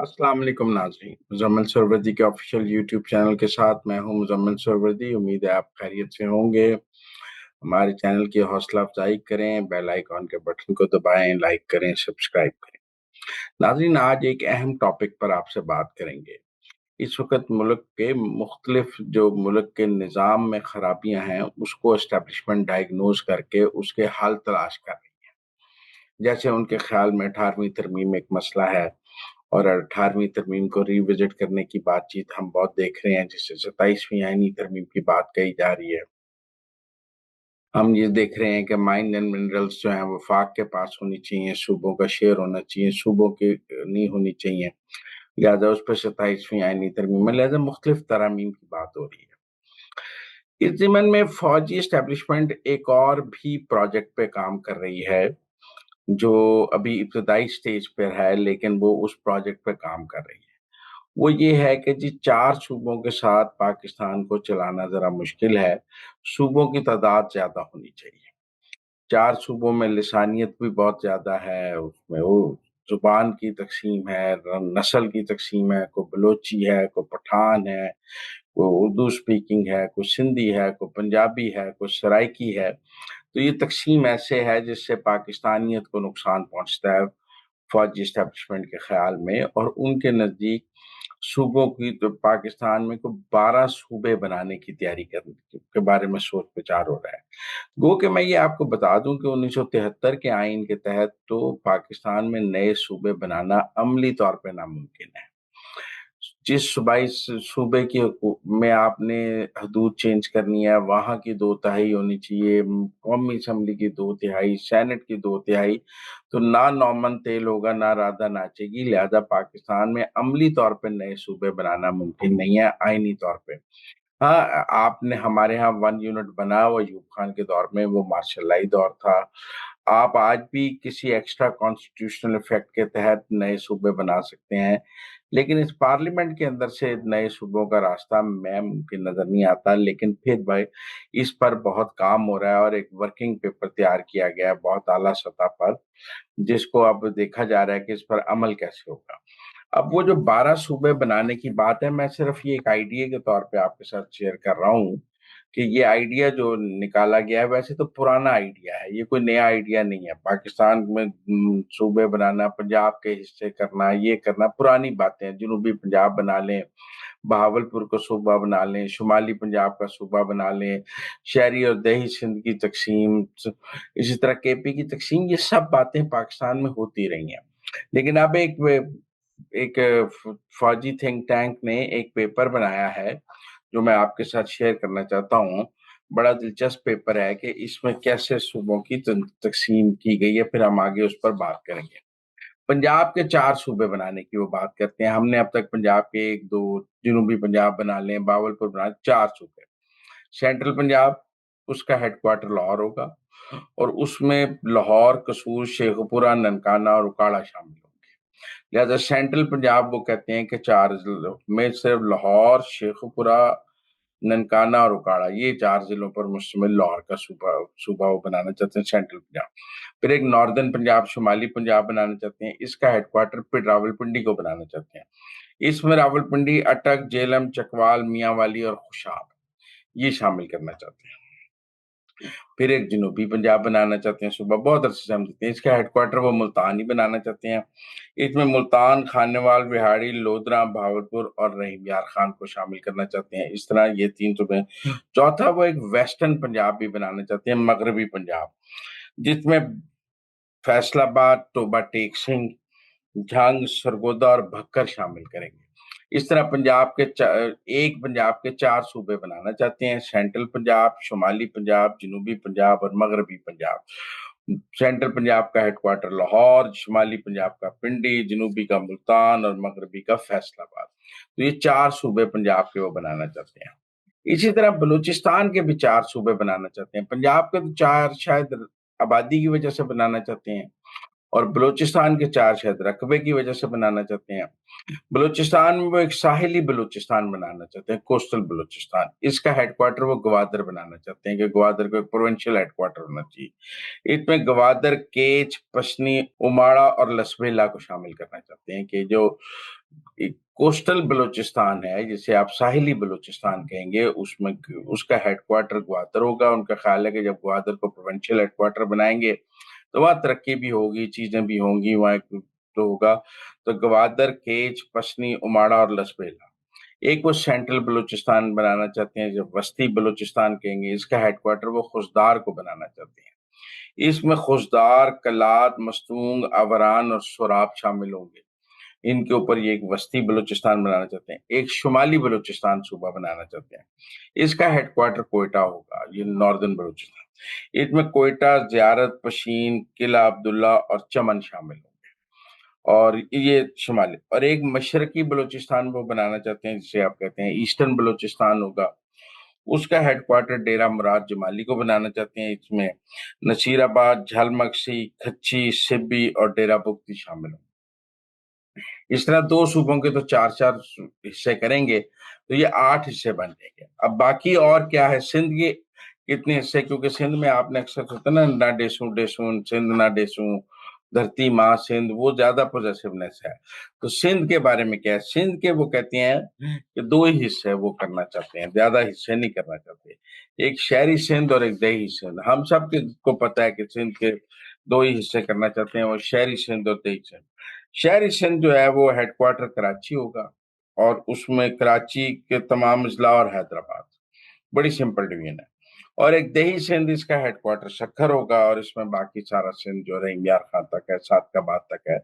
अस्सलाम वालेकुम नाज़रीन, मुज़म्मिल सरवरदी के ऑफिशियल यूट्यूब चैनल के साथ मैं हूं मुज़म्मिल सरवरदी। उम्मीद है आप खैरियत से होंगे। हमारे चैनल की हौसला अफजाई करें, बेल आइकॉन के बटन को दबाएं, लाइक करें, सब्सक्राइब करें। नाज़रीन, आज एक अहम टॉपिक पर आपसे बात करेंगे। इस वक्त मुल्क के मुख्तलिफ जो मुल्क के निज़ाम में खराबियां हैं उसको एस्टेब्लिशमेंट डायग्नोज करके उसके हल तलाश कर रही है। जैसे उनके ख्याल में 18वीं तरमीम एक मसला है और 18वीं तरमीम को रिविजिट करने की बातचीत हम बहुत देख रहे हैं, जिससे 27वीं आईनी तरमीम की बात कही जा रही है। हम ये देख रहे हैं कि माइन एंड मिनरल्स जो हैं वफाक के पास होनी चाहिए, सूबों का शेयर होना चाहिए, सूबों की नहीं होनी चाहिए। लिहाजा उस पर 27वीं आईनी तरमीम में लिहाजा मुख्तलिफ तरामीम की बात हो रही है। इस ज़िमन में फौजी एस्टेब्लिशमेंट एक और भी प्रोजेक्ट पे काम कर रही है, जो अभी इब्तदाई स्टेज पर है, लेकिन वो उस प्रोजेक्ट पे काम कर रही है। वो ये है कि जी 4 सूबों के साथ पाकिस्तान को चलाना ज़रा मुश्किल है, सूबों की तादाद ज़्यादा होनी चाहिए। 4 सूबों में लिसानियत भी बहुत ज़्यादा है, उसमें वो ज़ुबान की तक़सीम है, नस्ल की तक़सीम है, कोई बलोची है, कोई पठान है, कोई उर्दू स्पीकिंग है, कोई सिंधी है, कोई पंजाबी है, कोई सराइकी है। तो ये तक़सीम ऐसे है जिससे पाकिस्तानियत को नुकसान पहुँचता है, फौजी एस्टेब्लिशमेंट के ख़्याल में। और उनके नज़दीक सूबों की तो पाकिस्तान में को 12 सूबे बनाने की तैयारी करने के बारे में सोच विचार हो रहा है। गो कि मैं ये आपको बता दूं कि 1973 के आइन के तहत तो पाकिस्तान में नए सूबे बनाना अमली तौर पे नामुमकिन है। जिस सूबाई सूबे की में आपने हदूद चेंज करनी है, वहां की 2 तिहाई होनी चाहिए, कौमी असम्बली की 2 तिहाई, सेनेट की 2 तिहाई, तो ना नौमन तेल होगा ना राधा नाचेगी। लिहाजा पाकिस्तान में अमली तौर पे नए सूबे बनाना मुमकिन नहीं है आईनी तौर पे। हाँ, आपने हमारे यहाँ 1 यूनिट बना वो अयूब खान के दौर में, वो मार्शलाई दौर था। आप आज भी किसी एक्स्ट्रा कॉन्स्टिट्यूशनल इफेक्ट के तहत नए सूबे बना सकते हैं, लेकिन इस पार्लियामेंट के अंदर से नए सूबों का रास्ता मैं मुमकिन नजर नहीं आता। लेकिन फिर भाई इस पर बहुत काम हो रहा है और एक वर्किंग पेपर तैयार किया गया है बहुत आला सतह पर, जिसको अब देखा जा रहा है कि इस पर अमल कैसे होगा। अब वो जो 12 सूबे बनाने की बात है, मैं सिर्फ ये एक आइडिया के तौर पे आपके साथ शेयर कर रहा हूँ कि ये आइडिया जो निकाला गया है वैसे तो पुराना आइडिया है, ये कोई नया आइडिया नहीं है। पाकिस्तान में सूबे बनाना, पंजाब के हिस्से करना, ये करना पुरानी बातें हैं। जनूबी पंजाब बना लें, बहावलपुर को सूबा बना लें, शुमाली पंजाब का सूबा बना लें, शहरी और देही सिंध की तकसीम, इसी तरह केपी की तकसीम, ये सब बातें पाकिस्तान में होती रही हैं। लेकिन अब एक फौजी थिंक टैंक ने एक पेपर बनाया है जो मैं आपके साथ शेयर करना चाहता हूँ। बड़ा दिलचस्प पेपर है कि इसमें कैसे सूबों की तकसीम की गई है, फिर हम आगे उस पर बात करेंगे। पंजाब के 4 सूबे बनाने की वो बात करते हैं। हमने अब तक पंजाब के 1 2 जनूबी पंजाब बना लें, बावलपुर बना, 4 सूबे। सेंट्रल पंजाब, उसका हेडक्वार्टर लाहौर होगा और उसमें लाहौर, कसूर, शेखुपुरा, ननकाना और उकाड़ा शामिल होंगे। लिहाजा सेंट्रल पंजाब वो कहते हैं कि 4 जिलों में सिर्फ लाहौर, शेखुपुरा, ननकाना और उकाड़ा, ये 4 जिलों पर मुश्तमिल लाहौर का सूबा सूबा वो बनाना चाहते हैं, सेंट्रल पंजाब। फिर एक नॉर्दर्न पंजाब, शुमाली पंजाब बनाना चाहते हैं, इसका हेडक्वार्टर फिर रावलपिंडी को बनाना चाहते हैं। इसमें रावलपिंडी, अटक, जेलम, चकवाल, मियांवाली और खुशाब ये शामिल करना चाहते हैं। फिर एक जनूबी पंजाब बनाना चाहते हैं सूबा, बहुत अरसे से हम देखते हैं, इसका हेडक्वार्टर वो मुल्तान ही बनाना चाहते हैं। इसमें मुल्तान, खानेवाल, बिहाड़ी, लोधरा, भावलपुर और रहीम यार खान को शामिल करना चाहते हैं। इस तरह ये 3 सूबे। चौथा वो एक वेस्टर्न पंजाब भी बनाना चाहते हैं, मगरबी पंजाब, जिसमें फैसलाबाद, टोबा टेक सिंह, झांग, सरगोदा और भक्कर शामिल करेंगे। इस तरह एक पंजाब के 4 सूबे बनाना चाहते हैं, सेंट्रल पंजाब, शुमाली पंजाब, जनूबी पंजाब और मगरबी पंजाब। सेंट्रल पंजाब का हेडक्वार्टर लाहौर, शुमाली पंजाब का पिंडी, जनूबी का मुल्तान और मगरबी का फैसलाबाद। तो ये 4 सूबे पंजाब के वो बनाना चाहते हैं। इसी तरह बलूचिस्तान के भी 4 सूबे बनाना चाहते हैं। पंजाब के तो 4 शायद आबादी की वजह से बनाना चाहते हैं और बलूचिस्तान के 4 शायद रकबे की वजह से बनाना चाहते हैं। बलूचिस्तान में वो एक साहिली बलूचिस्तान बनाना चाहते हैं, कोस्टल बलूचिस्तान। इसका हेडक्वार्टर वो गवादर बनाना चाहते हैं कि गवादर को एक प्रोविंशियल हेडक्वार्टर होना चाहिए। इसमें गवादर, केच, पशनी, उमाड़ा और लसबेला को शामिल करना चाहते हैं कि जो कोस्टल बलूचिस्तान है, जिसे आप साहिली बलूचिस्तान कहेंगे, उसमें उसका हेडक्वार्टर ग्वादर होगा। उनका ख्याल है कि जब ग्वादर को प्रोविंशियल हेडक्वार्टर बनाएंगे तो वहाँ तरक्की भी होगी, चीजें भी होंगी, वहाँ एक तो होगा। तो ग्वादर, केच, पसनी, उमाड़ा और लसबेला, एक वो सेंट्रल बलूचिस्तान बनाना चाहते हैं, जो वस्ती बलूचिस्तान कहेंगे, इसका हेडक्वार्टर वो खुशदार को बनाना चाहते हैं। इसमें खुशदार, कलात, मस्तूंग, अवरान और सोराब शामिल होंगे। इनके ऊपर ये एक वस्ती बलूचिस्तान बनाना चाहते हैं। एक शुमाली बलूचिस्तान सूबा बनाना चाहते हैं, इसका हेडक्वार्टर कोयटा होगा, ये नॉर्दर्न बलूचिस्तान। इसमें कोयटा, जियारत, पशीन, किला अब्दुल्ला और चमन शामिल होंगे। और ये शुमाली, और एक मशरकी बलूचिस्तान वो बनाना चाहते हैं, जिसे आप कहते हैं ईस्टर्न बलूचिस्तान होगा। उसका हेडक्वार्टर डेरा मुराद जमाली को बनाना चाहते हैं। इसमें नसीराबाद, झलमक्सी, खच्ची, सिब्बी और डेरा बुगती शामिल होंगे। इस तरह दो सूबों के तो चार चार हिस्से करेंगे, तो ये 8 हिस्से बन जाएंगे। अब बाकी और क्या है, सिंध के कितने हिस्से, क्योंकि सिंध में आपने अक्सर सुना ना डेसू डेसून सिंध, ना डेसू धरती माँ सिंध, वो ज्यादा पोजेसिवनेस है। तो सिंध के बारे में क्या है, सिंध के वो कहते हैं कि 2 ही हिस्से वो करना चाहते हैं, ज्यादा हिस्से नहीं करना चाहते। एक शहरी सिंध और एक दही सिंध। हम सब को पता है कि सिंध के 2 ही हिस्से करना चाहते हैं, वो शहरी सिंध और दही सिंध। शहरी सिंध जो है वो हेडक्वार्टर कराची होगा, और उसमें कराची के तमाम अजला और हैदराबाद, बड़ी सिंपल डिवीजन है। और एक दही सिंध, इसका हेडक्वार्टर सक्खर होगा, और इसमें बाकी सारा सिंध जो है यार खान तक है, सादकाबाद तक है,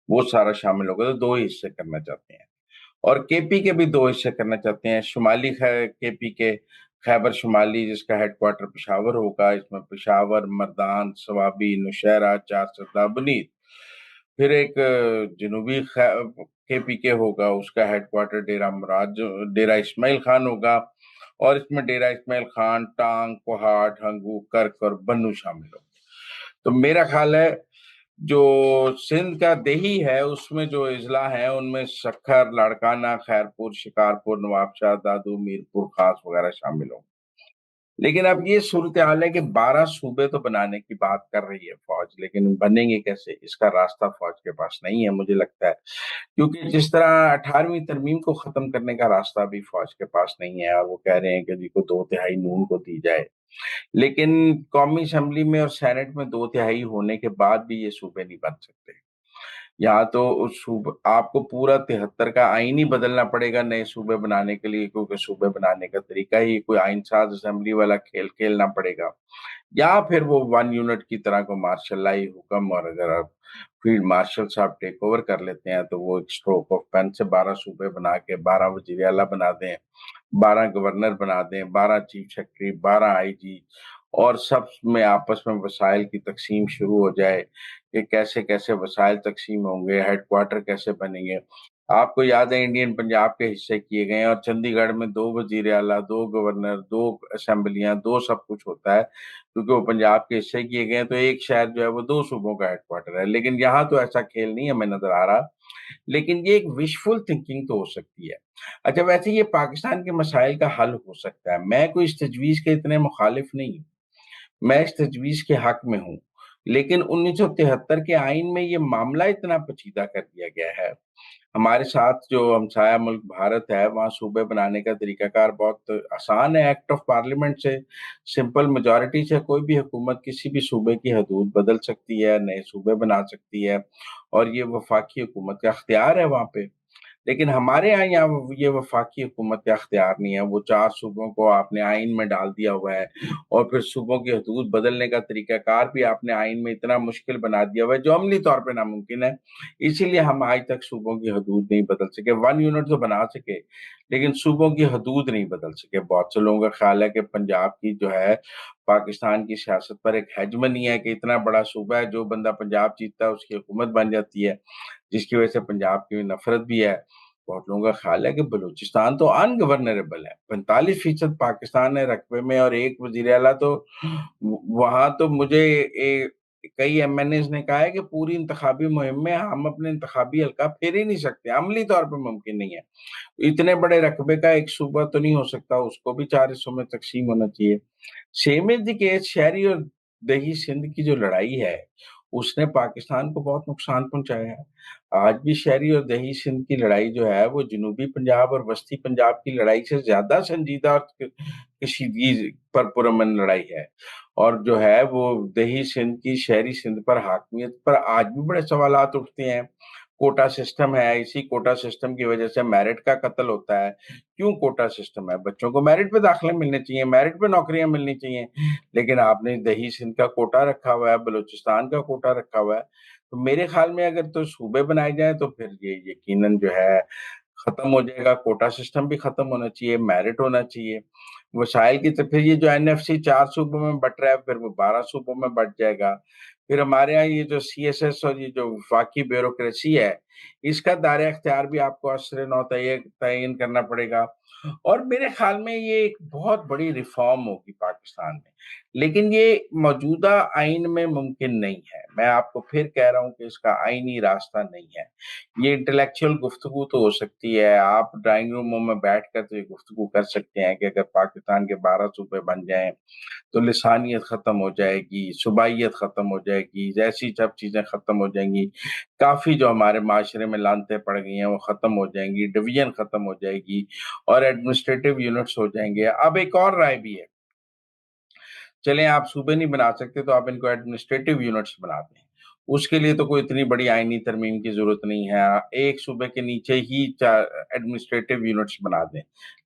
वो सारा शामिल होगा। तो 2 ही हिस्से करना चाहते हैं। और केपी के भी 2 हिस्से करना चाहते हैं। शुमाली केपी के खैबर शुमाली, जिसका हेडक्वार्टर पेशावर होगा, इसमें पेशावर, मर्दान, सवाबी, नौशहरा, चार सदा, बुनीत। फिर एक जनूबी केपी के होगा, उसका हेडक्वार्टर डेरा मुराद, डेरा इस्माइल खान होगा, और इसमें डेरा इस्माइल खान, टांग, पोहाट, हंगू, कर्क और बन्नू शामिल होंगे। तो मेरा ख्याल है जो सिंध का देही है, उसमें जो इजला है उनमें सखर, लाड़काना, खैरपुर, शिकारपुर, नवाबशाह, दादू, मीरपुर खास वगैरह शामिल होंगे। लेकिन अब ये सूरत हाल है कि 12 सूबे तो बनाने की बात कर रही है फौज, लेकिन बनेंगे कैसे, इसका रास्ता फौज के पास नहीं है, मुझे लगता है। क्योंकि जिस तरह 18वीं तरमीम को खत्म करने का रास्ता भी फौज के पास नहीं है, और वो कह रहे हैं कि जी को 2/3 नून को दी जाए, लेकिन कौमी असेंबली में और सेनेट में 2/3 होने के बाद भी ये सूबे नहीं बन सकते। यहाँ तो आपको पूरा 73 का आईन ही बदलना पड़ेगा नए सूबे बनाने के लिए, क्योंकि सूबे बनाने का तरीका ही कोई आईन साज असेंबली वाला खेल खेलना पड़ेगा। या फिर वो 1 यूनिट की तरह को मार्शल लाई हुक्म, और अगर आप फील्ड मार्शल साहब टेक ओवर कर लेते हैं तो वो एक स्ट्रोक ऑफ पेन से 12 सूबे बना के 12 वजीर आला बना दें, 12 गवर्नर बना दें, 12 चीफ सेक्रेटरी, 12 आईजी, और सब में आपस में वसाइल की तकसीम शुरू हो जाए कि कैसे कैसे वसाइल तकसीम होंगे, हेडक्वार्टर कैसे बनेंगे। आपको याद है इंडियन पंजाब के हिस्से किए गए हैं, और चंडीगढ़ में 2 वजीर आला, 2 गवर्नर, 2 असेंबलियां, 2 सब कुछ होता है, क्योंकि वो पंजाब के हिस्से किए गए हैं। तो एक शहर जो है वो 2 सूबों का हेडक्वार्टर है। लेकिन यहाँ तो ऐसा खेल नहीं हमें नजर आ रहा। लेकिन ये एक विशफुल थिंकिंग तो हो सकती है। अच्छा, वैसे ये पाकिस्तान के मसाइल का हल हो सकता है। मैं कोई इस तजवीज के इतने मुखालिफ नहीं हूँ, मैं इस तजवीज के हक में हूँ। लेकिन 1973 के आइन में ये मामला इतना पेचीदा कर दिया गया है। हमारे साथ जो हमसाया मुल्क भारत है, वहाँ सूबे बनाने का तरीकाकार बहुत आसान है। एक्ट ऑफ पार्लियामेंट से, सिंपल मेजॉरिटी से कोई भी हुकूमत किसी भी सूबे की हदूद बदल सकती है, नए सूबे बना सकती है, और ये वफाकी हुकूमत का अख्तियार है वहाँ पे। लेकिन हमारे यहाँ ये वफाकी हुकूमत का अख्तियार नहीं है। वो 4 सूबों को आपने आइन में डाल दिया हुआ है, और फिर सूबों की हदूद बदलने का तरीकाकार भी आपने आइन में इतना मुश्किल बना दिया हुआ है, जो अमली तौर पे नामुमकिन है। इसीलिए हम आज तक सूबों की हदूद नहीं बदल सके। 1 यूनिट तो बना सके, लेकिन सूबों की हदूद नहीं बदल सके। बहुत से लोगों का ख्याल है कि पंजाब की जो है पाकिस्तान की सियासत पर एक हेजमनी है, कि इतना बड़ा सूबा है, जो बंदा पंजाब जीतता है उसकी हुकूमत बन जाती है, जिसकी वजह से पंजाब की नफरत भी है। बहुत लोगों का ख्याल है कि बलूचिस्तान तो अनगवर्नेबल है, 45% पाकिस्तान है रकबे में, और एक वजीर आला। तो वहां तो मुझे कई एमएनएस ने कहा है कि पूरी इंतखाबी मुहिम में हम अपने इंतखाबी हल्का फेर ही नहीं सकते, अमली तौर पर मुमकिन नहीं है। इतने बड़े रकबे का एक सूबा तो नहीं हो सकता, उसको भी 4 हिस्सों में तकसीम होना चाहिए। सेम इज द केस शहरी और दही सिंध की जो लड़ाई है, उसने पाकिस्तान को बहुत नुकसान पहुंचाया है। आज भी शहरी और देही सिंध की लड़ाई जो है वो जनूबी पंजाब और वस्ती पंजाब की लड़ाई से ज्यादा संजीदा और कशीदगी पर पुरअमन लड़ाई है। और जो है वो देही सिंध की शहरी सिंध पर हाकमियत पर आज भी बड़े सवालात उठते हैं। कोटा सिस्टम है, इसी कोटा सिस्टम की वजह से मेरिट का कत्ल होता है। क्यों कोटा सिस्टम है? बच्चों को मेरिट पे दाखिले मिलने चाहिए, मेरिट पे नौकरियां मिलनी चाहिए, लेकिन आपने दही सिंध का कोटा रखा हुआ है, बलूचिस्तान का कोटा रखा हुआ है। तो मेरे ख्याल में अगर तो सूबे बनाए जाए तो फिर ये यकीनन जो है खत्म हो जाएगा। कोटा सिस्टम भी खत्म होना चाहिए, मेरिट होना चाहिए वसाइल की। तो फिर ये जो एनएफसी 4 सूबों में बट रहा है, फिर वो 12 सूबों में बट जाएगा। फिर हमारे यहाँ ये जो सीएसएस और ये जो वफाकी ब्यूरोक्रेसी है, इसका दायरा इख्तियार भी आपको असर नौ तयन करना पड़ेगा। और मेरे ख्याल में ये एक बहुत बड़ी रिफॉर्म होगी पाकिस्तान में, लेकिन ये मौजूदा आइन में मुमकिन नहीं है। मैं आपको फिर कह रहा हूं कि इसका आइनी रास्ता नहीं है। ये इंटेलेक्चुअल गुफ्तगू तो हो सकती है, आप ड्राइंग रूमों में बैठ कर तो ये गुफ्तगू कर सकते हैं कि अगर पाकिस्तान के 12 सूबे बन जाएं तो लिसानियत खत्म हो जाएगी, सुबाइयत खत्म हो जाएगी, जैसी सब चीजें खत्म हो जाएंगी। काफी जो हमारे माशरे में लानतें पड़ गई हैं वो खत्म हो जाएंगी, डिवीजन खत्म हो जाएगी और एडमिनिस्ट्रेटिव यूनिट्स हो जाएंगे। अब एक और राय भी है, चलें आप सूबे नहीं बना सकते तो आप इनको एडमिनिस्ट्रेटिव यूनिट्स बना दें। उसके लिए तो कोई इतनी बड़ी आईनी तरमीम की जरूरत नहीं है, एक सूबे के नीचे ही चार एडमिनिस्ट्रेटिव यूनिट्स बना दें।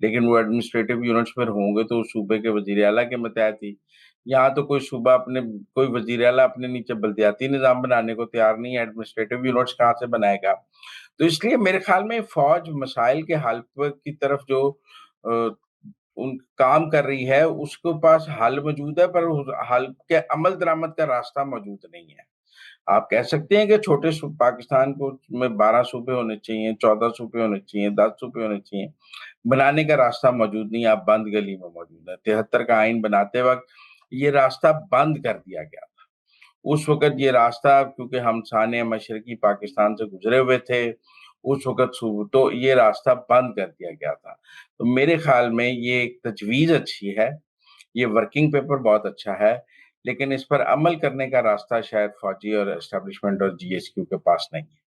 लेकिन वो एडमिनिस्ट्रेटिव यूनिट्स फिर होंगे तो उस सूबे के वजीर आला के मतहत ही। यहाँ तो कोई सूबा अपने, कोई वजीर आला अपने नीचे बल्दियाती निज़ाम बनाने को तैयार नहीं है, एडमिनिस्ट्रेटिव यूनिट्स कहाँ से बनाएगा? तो इसलिए मेरे ख्याल में फौज मसाइल के हल की तरफ जो अ, उन काम कर रही है उसके पास हल मौजूद है, पर उस हल के अमल दरामद का रास्ता मौजूद नहीं है। आप कह सकते हैं कि छोटे पाकिस्तान को में 12 सूबे होने चाहिए, 14 सूबे होने चाहिए, 10 सूबे होने चाहिए, बनाने का रास्ता मौजूद नहीं है। आप बंद गली में मौजूद है। 73 का आइन बनाते वक्त ये रास्ता बंद कर दिया गया। उस वक़्त ये रास्ता, क्योंकि हम साने मशरकी पाकिस्तान से गुज़रे हुए थे, उस वक़्त तो ये रास्ता बंद कर दिया गया था। तो मेरे ख़्याल में ये एक तजवीज़ अच्छी है, ये वर्किंग पेपर बहुत अच्छा है, लेकिन इस पर अमल करने का रास्ता शायद फ़ौजी और एस्टेब्लिशमेंट और जीएसक्यू के पास नहीं है।